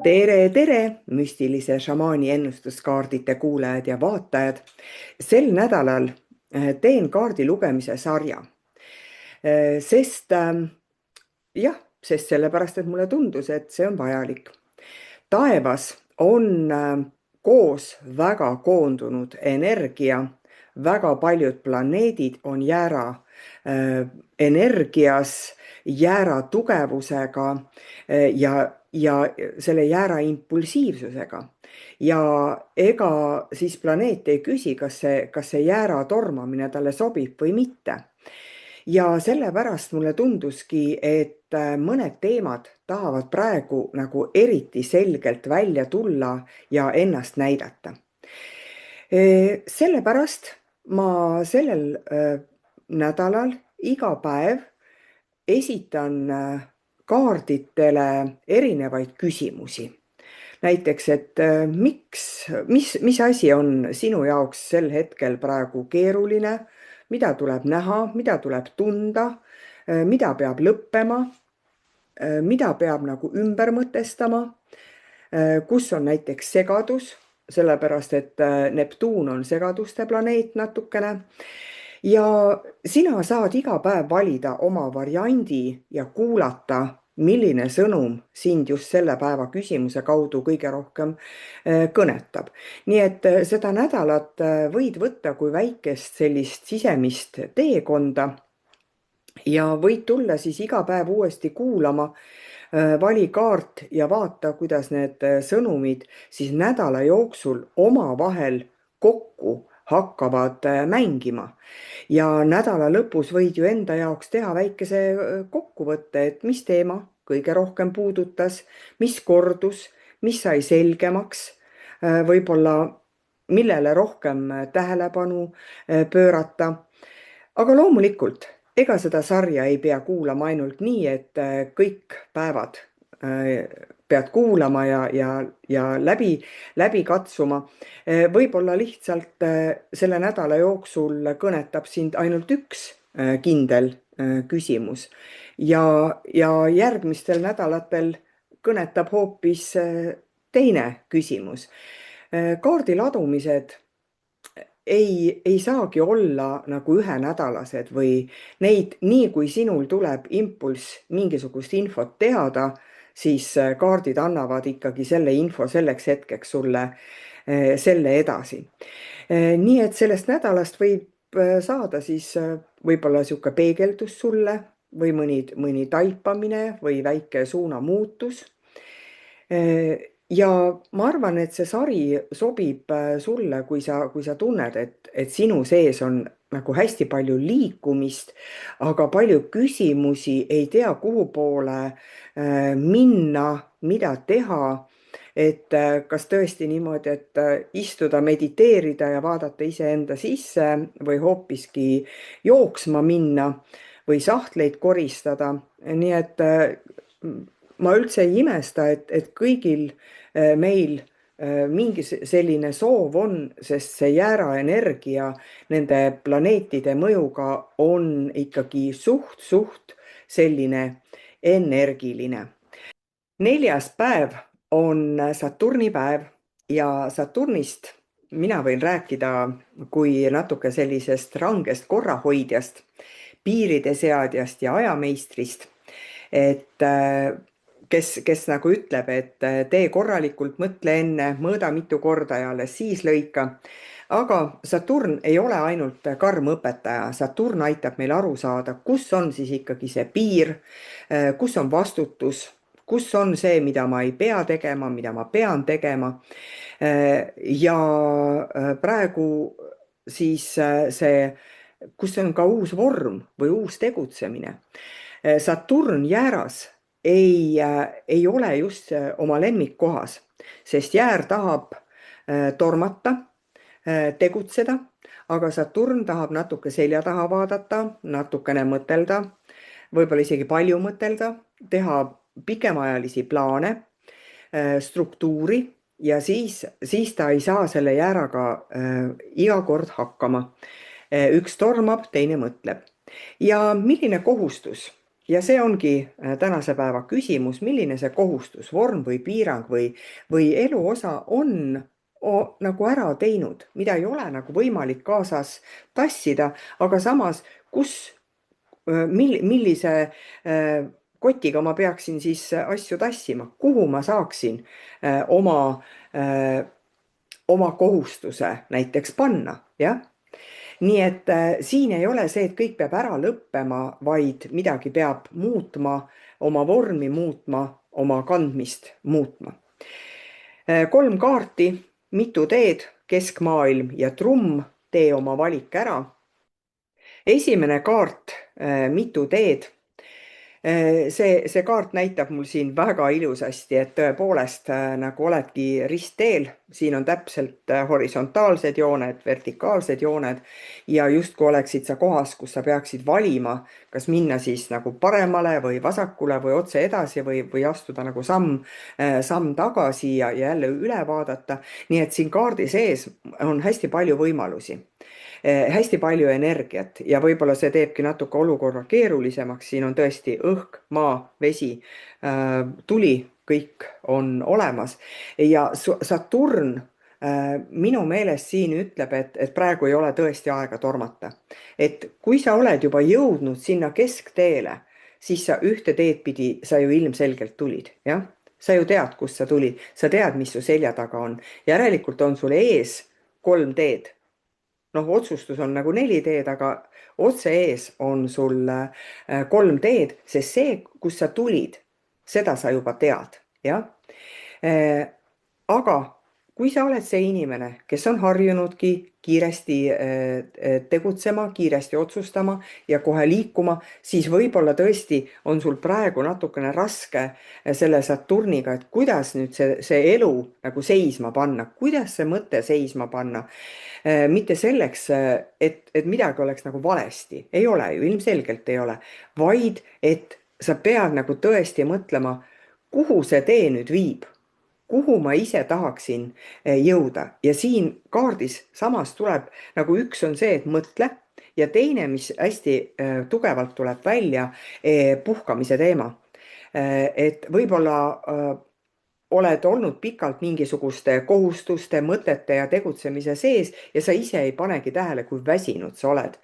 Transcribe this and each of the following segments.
Tere, müstilise šamaani ennustuskaardite kuulajad ja vaatajad. Sel nädalal teen kaardi lugemise sarja, sest jah, sest sellepärast, et mulle tundus, et see on vajalik. Taevas on koos väga koondunud energia, väga paljud planeedid on jäära energias, jäära tugevusega ja selle jäära impulsiivsusega. Ja ega siis planeet ei küsi, kas see jäära tormamine talle sobib või mitte. Ja sellepärast mulle tunduski, et mõned teemad tahavad praegu nagu eriti selgelt välja tulla ja ennast näidata. Sellepärast ma sellel nädalal iga päev esitan kaarditele erinevaid küsimusi. Näiteks, et mis asi on sinu jaoks sel hetkel praegu keeruline, mida tuleb näha, mida tuleb tunda, mida peab lõppema, mida peab nagu ümber mõtestama, kus on näiteks segadus, sellepärast et Neptuun on segaduste planeet natukene. Ja sina saad iga päev valida oma variandi ja kuulata, milline sõnum sind just selle päeva küsimuse kaudu kõige rohkem kõnetab. Nii et seda nädalat võid võtta kui väikest sellist sisemist teekonda ja võid tulla siis iga päev uuesti kuulama, vali kaart ja vaata, kuidas need sõnumid siis nädala jooksul omavahel kokku hakkavad mängima. Ja nädala lõpus võid ju enda jaoks teha väikese kokkuvõtte, et mis teema kõige rohkem puudutas, mis kordus, mis sai selgemaks, võib-olla millele rohkem tähelepanu pöörata. Aga loomulikult, ega seda sarja ei pea kuulama ainult nii, et kõik päevad pead kuulama ja läbi katsuma. Võib-olla lihtsalt selle nädala jooksul kõnetab sind ainult üks kindel küsimus ja järgmistel nädalatel kõnetab hoopis teine küsimus. Kaardiladumised ei saagi olla nagu ühenädalased või neid, nii kui sinul tuleb impulss mingisugust infot teada, siis kaardid annavad ikkagi selle info selleks hetkeks sulle selle edasi. Nii et sellest nädalast võib saada siis võib-olla sihuke peegeldus sulle või mõni taipamine või väike suunamuutus. Ja ma arvan, et see sari sobib sulle, kui sa tunned, et sinu sees on nagu hästi palju liikumist, aga palju küsimusi, ei tea kuhu poole minna, mida teha, et kas tõesti niimoodi, et istuda, mediteerida ja vaadata iseenda sisse või hoopiski jooksma minna või sahtleid koristada. Nii et ma üldse ei imesta, et kõigil meil mingi selline soov on, sest see jäära energia nende planeetide mõjuga on ikkagi suht selline energiline. 4. päev on Saturni päev ja Saturnist mina võin rääkida kui natuke sellisest rangest korrahoidjast, piiride seadjast ja ajameistrist, et kes nagu ütleb, et tee korralikult, mõtle enne, mõõda mitu korda ja alles siis lõika. Aga Saturn ei ole ainult karm õpetaja. Saturn aitab meil aru saada, kus on siis ikkagi see piir, kus on vastutus, kus on see, mida ma ei pea tegema, mida ma pean tegema. Ja praegu siis see, kus on ka uus vorm või uus tegutsemine. Saturn jääras ei ole just oma lemmikkohas, sest jäär tahab tormata, tegutseda, aga Saturn tahab natuke selja taha vaadata, natukene mõtelda, võib-olla isegi palju mõtelda, teha pikemaajalisi plaane, struktuuri ja siis ta ei saa selle jääraga iga kord hakkama. Üks tormab, teine mõtleb. Ja milline kohustus ja see ongi tänase päeva küsimus, milline see kohustus, vorm või piirang või elu osa on nagu ära teinud, mida ei ole nagu võimalik kaasas tassida, aga samas, millise kotiga ma peaksin siis asju tassima, kuhu ma saaksin oma kohustuse näiteks panna, jah. Nii et siin ei ole see, et kõik peab ära lõppema, vaid midagi peab muutma, oma vormi muutma, oma kandmist muutma. 3 kaarti, mitu teed, keskmaailm ja trumm, tee oma valik ära. Esimene kaart, mitu teed. See kaart näitab mul siin väga ilusasti, et tõepoolest nagu oledki ristteel, siin on täpselt horisontaalsed jooned, vertikaalsed jooned ja justkui oleksid sa kohas, kus sa peaksid valima, kas minna siis nagu paremale või vasakule või otse edasi või astuda nagu samm tagasi ja jälle üle vaadata. Nii et siin kaardi sees on hästi palju võimalusi. Hästi palju energiat ja võib-olla see teebki natuke olukorra keerulisemaks. Siin on tõesti õhk, maa, vesi, tuli, kõik on olemas ja Saturn minu meelest siin ütleb, et praegu ei ole tõesti aega tormata. Et kui sa oled juba jõudnud sinna keskteele, siis sa ühte teed pidi, sa ju ilmselgelt tulid, jah? Sa ju tead, kust sa tulid, sa tead, mis su selja taga on. Järelikult on sul ees 3 teed. Noh, otsustus on nagu 4 teed, aga otse ees on sul 3 teed, sest see, kus sa tulid, seda sa juba tead, jah. Aga kui sa oled see inimene, kes on harjunudki kiiresti tegutsema, kiiresti otsustama ja kohe liikuma, siis võib-olla tõesti on sul praegu natukene raske selle Saturniga, et kuidas nüüd see elu nagu seisma panna, kuidas see mõte seisma panna. Mitte selleks, et midagi oleks nagu valesti, ei ole ju, ilmselgelt ei ole, vaid et sa pead nagu tõesti mõtlema, kuhu see tee nüüd viib, kuhu ma ise tahaksin jõuda ja siin kaardis samas tuleb nagu üks on see, et mõtle ja teine, mis hästi tugevalt tuleb välja, puhkamise teema. Et võib-olla oled olnud pikalt mingisuguste kohustuste, mõtete ja tegutsemise sees ja sa ise ei panegi tähele, kui väsinud sa oled.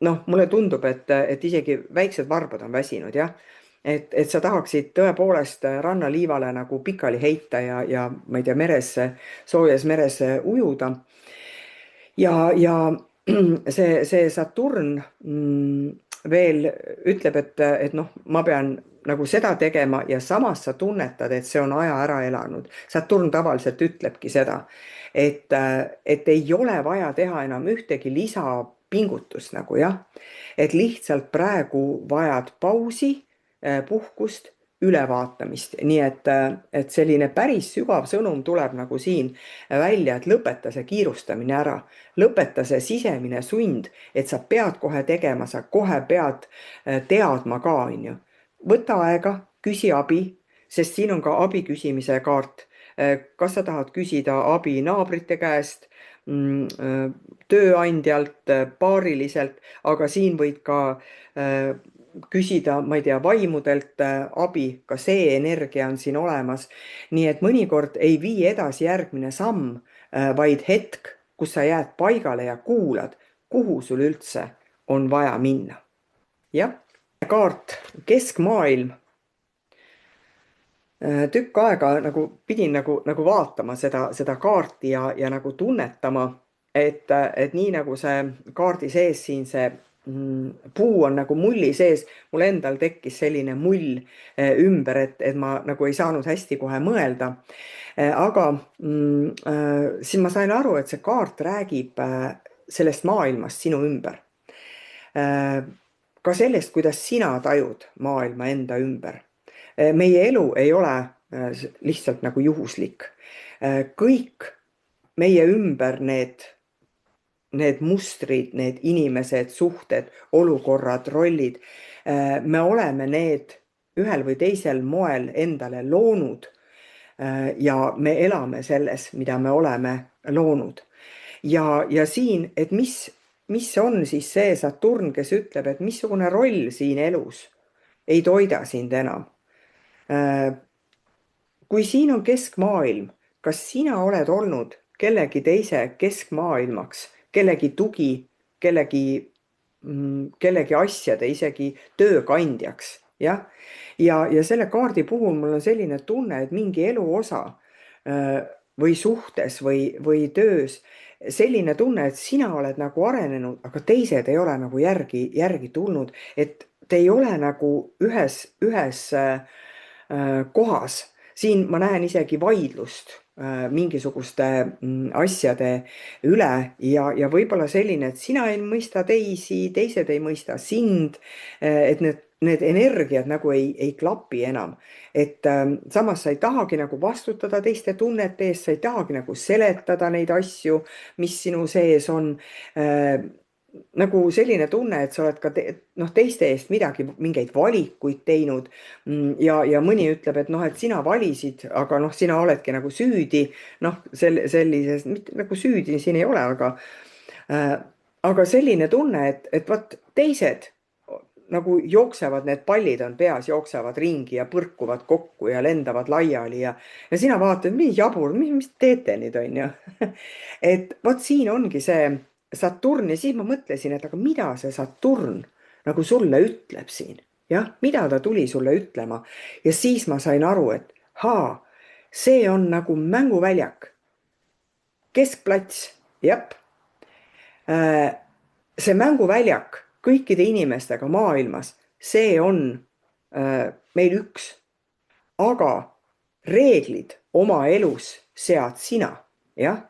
Noh, mulle tundub, et isegi väiksed varbad on väsinud, jah. Et sa tahaksid tõepoolest rannaliivale nagu pikali heita ja ma ei tea, soojas meres ujuda. Ja see Saturn veel ütleb, et noh, ma pean nagu seda tegema ja samas sa tunnetad, et see on aja ära elanud. Saturn tavaliselt ütlebki seda, et ei ole vaja teha enam ühtegi lisapingutust nagu, jah. Et lihtsalt praegu vajad pausi, puhkust, ülevaatamist. Nii et selline päris sügav sõnum tuleb nagu siin välja, et lõpeta see kiirustamine ära. Lõpeta see sisemine sund, et sa pead kohe tegema, sa kohe pead teadma ka, on ju. Võta aega, küsi abi, sest siin on ka abi küsimise kaart. Kas sa tahad küsida abi naabrite käest, tööandjalt, paariliselt, aga siin võid ka küsida, ma ei tea, vaimudelt abi, ka see energia on siin olemas. Nii et mõnikord ei vii edasi järgmine samm, vaid hetk, kus sa jääd paigale ja kuulad, kuhu sul üldse on vaja minna. Jah, kaart keskmaailm. Tükk aega nagu pidin nagu vaatama seda kaarti ja nagu tunnetama, et nii nagu see kaardi sees siin see puu on nagu mulli sees, mul endal tekkis selline mull ümber, et ma nagu ei saanud hästi kohe mõelda. Aga siis ma sain aru, et see kaart räägib sellest maailmast sinu ümber. Ka sellest, kuidas sina tajud maailma enda ümber. Meie elu ei ole lihtsalt nagu juhuslik. Kõik meie ümber need mustrid, need inimesed, suhted, olukorrad, rollid, me oleme need ühel või teisel moel endale loonud ja me elame selles, mida me oleme loonud. Ja siin, et mis mis on siis see Saturn, kes ütleb, et missugune roll siin elus ei toida sind enam. Kui siin on keskmaailm, kas sina oled olnud kellegi teise keskmaailmaks, kellegi tugi, kellegi asjade, isegi töökandjaks, jah? Ja selle kaardi puhul mul on selline tunne, et mingi eluosa või suhtes või töös, selline tunne, et sina oled nagu arenenud, aga teised ei ole nagu järgi tulnud, et te ei ole nagu ühes kohas. Siin ma näen isegi vaidlust mingisuguste asjade üle ja võib-olla selline, et sina ei mõista teisi, teised ei mõista sind, et need energiad nagu ei klapi enam. Et samas sa ei tahagi nagu vastutada teiste tunnete eest, sa ei tahagi nagu seletada neid asju, mis sinu sees on. Nagu selline tunne, et sa oled ka teiste eest mingeid valikuid teinud. Ja mõni ütleb, et et sina valisid, aga sina oledki nagu süüdi. Sellises, mitte nagu süüdi siin ei ole, aga selline tunne, et vot teised nagu jooksevad, need pallid on peas, jooksevad ringi ja põrkuvad kokku ja lendavad laiali ja sina vaatad, mis jabur, mis teete nüüd, on ju. Et vot siin ongi see Saturn ja siis ma mõtlesin, et aga mida see Saturn nagu sulle ütleb siin, jah, mida ta tuli sulle ütlema ja siis ma sain aru, et see on nagu mänguväljak, keskplats, jah. See mänguväljak kõikide inimestega maailmas, see on meil üks, aga reeglid oma elus sead sina, jah.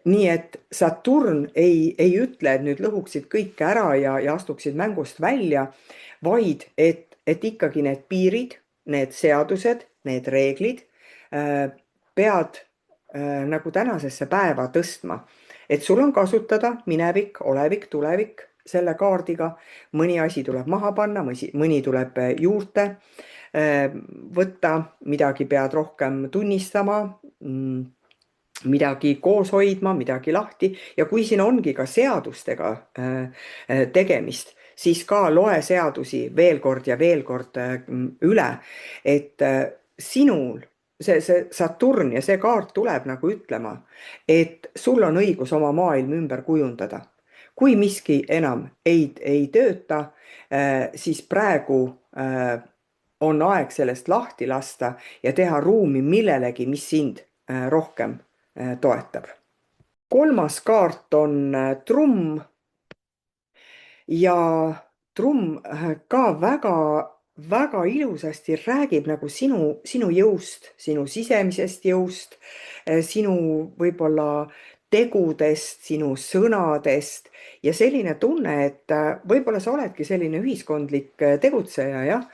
Nii et Saturn ei ütle, et nüüd lõhuksid kõik ära ja astuksid mängust välja, vaid et ikkagi need piirid, need seadused, need reeglid pead nagu tänasesse päeva tõstma. Et sul on kasutada minevik, olevik, tulevik selle kaardiga, mõni asi tuleb maha panna, mõni tuleb juurde võtta, midagi pead rohkem tunnistama, midagi koos hoidma, midagi lahti ja kui siin ongi ka seadustega tegemist, siis ka loe seadusi veel kord ja veel kord üle, et sinul see Saturn ja see kaart tuleb nagu ütlema, et sul on õigus oma maailm ümber kujundada. Kui miski enam ei tööta, siis praegu on aeg sellest lahti lasta ja teha ruumi millelegi, mis sind rohkem toetab. Kolmas kaart on trumm ja trumm ka väga ilusasti räägib nagu sinu jõust, sinu sisemisest jõust, sinu võib-olla tegudest, sinu sõnadest ja selline tunne, et võib-olla sa oledki selline ühiskondlik tegutseja, jah,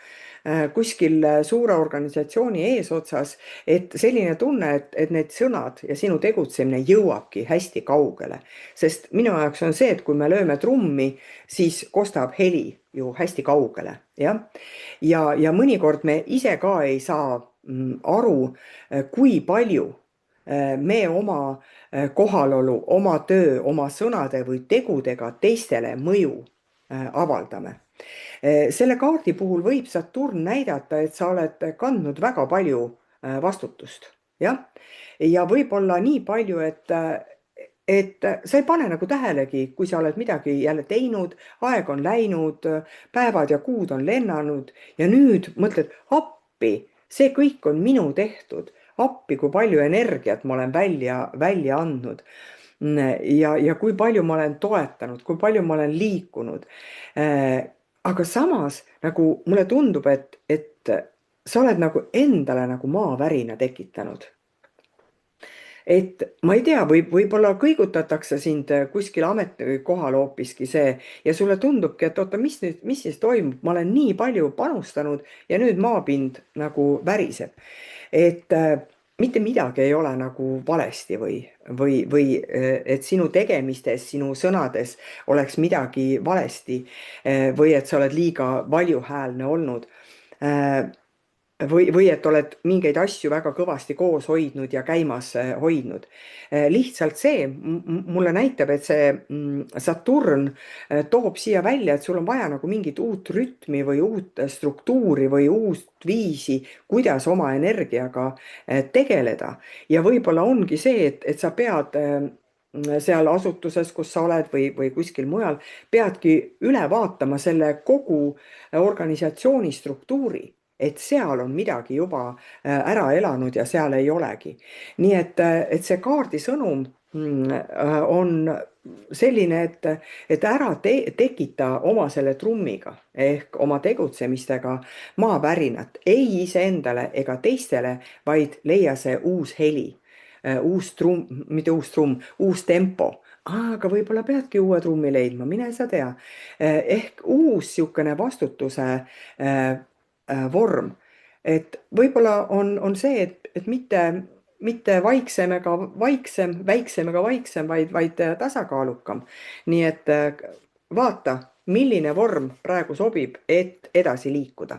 kuskil suure organisatsiooni eesotsas, et selline tunne, et need sõnad ja sinu tegutsemine jõuabki hästi kaugele. Sest minu jaoks on see, et kui me lööme trummi, siis kostab heli ju hästi kaugele, jah. Ja mõnikord me ise ka ei saa aru, kui palju me oma kohalolu, oma töö, oma sõnade või tegudega teistele mõju avaldame. Selle kaardi puhul võib Saturn näidata, et sa oled kandnud väga palju vastutust, jah. Ja võib-olla nii palju, et sa ei pane nagu tähelegi, kui sa oled midagi jälle teinud, aeg on läinud, päevad ja kuud on lennanud ja nüüd mõtled, appi, see kõik on minu tehtud, appi, kui palju energiat ma olen välja andnud ja kui palju ma olen toetanud, kui palju ma olen liikunud. Aga samas nagu mulle tundub, et sa oled nagu endale nagu maavärina tekitanud. Et ma ei tea, võib-olla kõigutatakse sind kuskil ametikohal hoopiski see ja sulle tundubki, et oota, mis siis toimub, ma olen nii palju panustanud ja nüüd maapind nagu väriseb. Et mitte midagi ei ole nagu valesti või et sinu tegemistes, sinu sõnades oleks midagi valesti või et sa oled liiga valjuhäälne olnud. või et oled mingeid asju väga kõvasti koos hoidnud ja käimas hoidnud. Lihtsalt see mulle näitab, et see Saturn toob siia välja, et sul on vaja nagu mingit uut rütmi või uut struktuuri või uut viisi, kuidas oma energiaga tegeleda. Ja võib-olla ongi see, et sa pead seal asutuses, kus sa oled või kuskil mujal, peadki üle vaatama selle kogu organisatsiooni struktuuri, et seal on midagi juba ära elanud ja seal ei olegi. Nii et see kaardisõnum on selline, et ära tekita oma selle trummiga ehk oma tegutsemistega maavärinat ei iseendale ega teistele, vaid leia see uus heli, uus trumm, mitte uus trumm, uus tempo. Aga võib-olla peadki uue trummi leidma, mine sa tea. Ehk uus niisugune vastutuse vorm. Et võib-olla on see, et mitte vaiksem ega vaiksem, väiksem ega vaiksem, vaid tasakaalukam. Nii et vaata, milline vorm praegu sobib, et edasi liikuda.